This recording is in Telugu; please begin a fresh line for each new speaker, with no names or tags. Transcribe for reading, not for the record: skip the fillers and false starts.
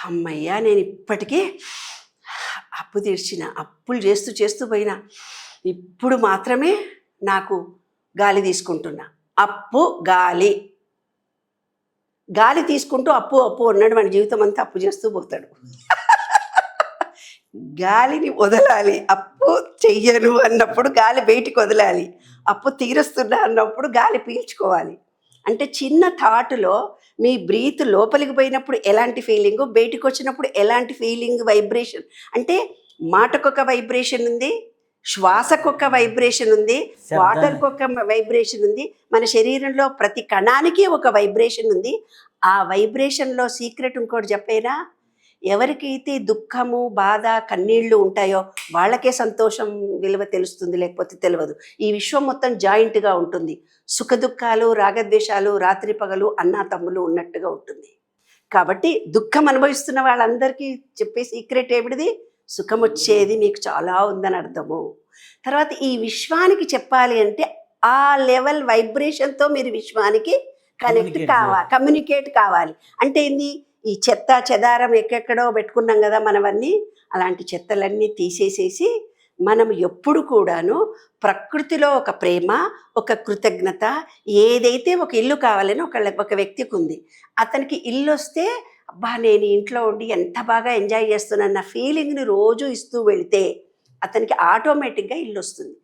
అమ్మయ్యా నేను ఇప్పటికీ అప్పు తీర్చిన, అప్పులు చేస్తూ చేస్తూ పోయినా. ఇప్పుడు మాత్రమే నాకు గాలి తీసుకుంటున్నా. అప్పు గాలి గాలి తీసుకుంటూ అప్పు అప్పు ఉన్నాడు, మన జీవితం అంతా అప్పు చేస్తూ పోతాడు. గాలిని వదలాలి. అప్పు చెయ్యను అన్నప్పుడు గాలి బయటికి వదలాలి. అప్పు తీరుస్తున్నా అన్నప్పుడు గాలి పీల్చుకోవాలి. అంటే చిన్న థాటులో మీ బ్రీత్ లోపలికి పోయినప్పుడు ఎలాంటి ఫీలింగు, బయటికి వచ్చినప్పుడు ఎలాంటి ఫీలింగ్, వైబ్రేషన్. అంటే మాటకొక వైబ్రేషన్ ఉంది, శ్వాసకొక వైబ్రేషన్ ఉంది, వాటర్కి ఒక వైబ్రేషన్ ఉంది, మన శరీరంలో ప్రతి కణానికి ఒక వైబ్రేషన్ ఉంది. ఆ వైబ్రేషన్లో సీక్రెట్ ఇంకోటి చెప్పేనా, ఎవరికైతే దుఃఖము, బాధ, కన్నీళ్లు ఉంటాయో వాళ్ళకే సంతోషం విలువ తెలుస్తుంది, లేకపోతే తెలియదు. ఈ విశ్వం మొత్తం జాయింట్గా ఉంటుంది. సుఖ దుఃఖాలు, రాగద్వేషాలు, రాత్రి పగలు, అన్నా తమ్ములు ఉన్నట్టుగా ఉంటుంది. కాబట్టి దుఃఖం అనుభవిస్తున్న వాళ్ళందరికీ చెప్పే సీక్రెట్ ఏమిటిది, సుఖం వచ్చేది మీకు చాలా ఉందని అర్థము. తర్వాత ఈ విశ్వానికి చెప్పాలి అంటే ఆ లెవెల్ వైబ్రేషన్తో మీరు విశ్వానికి కనెక్ట్ కావాలి, కమ్యూనికేట్ కావాలి. అంటే ఏంది, ఈ చెత్త చెదారం ఎక్కడెక్కడో పెట్టుకున్నాం కదా మనవన్నీ, అలాంటి చెత్తలన్నీ తీసేసేసి మనం ఎప్పుడు కూడాను ప్రకృతిలో ఒక ప్రేమ, ఒక కృతజ్ఞత, ఏదైతే ఒక ఇల్లు కావాలని ఒక వ్యక్తికి ఉంది, అతనికి ఇల్లు వస్తే అబ్బా నేను ఇంట్లో ఉండి ఎంత బాగా ఎంజాయ్ చేస్తున్నాను నా ఫీలింగ్ని రోజు ఇస్తూ వెళితే అతనికి ఆటోమేటిక్గా ఇల్లు వస్తుంది.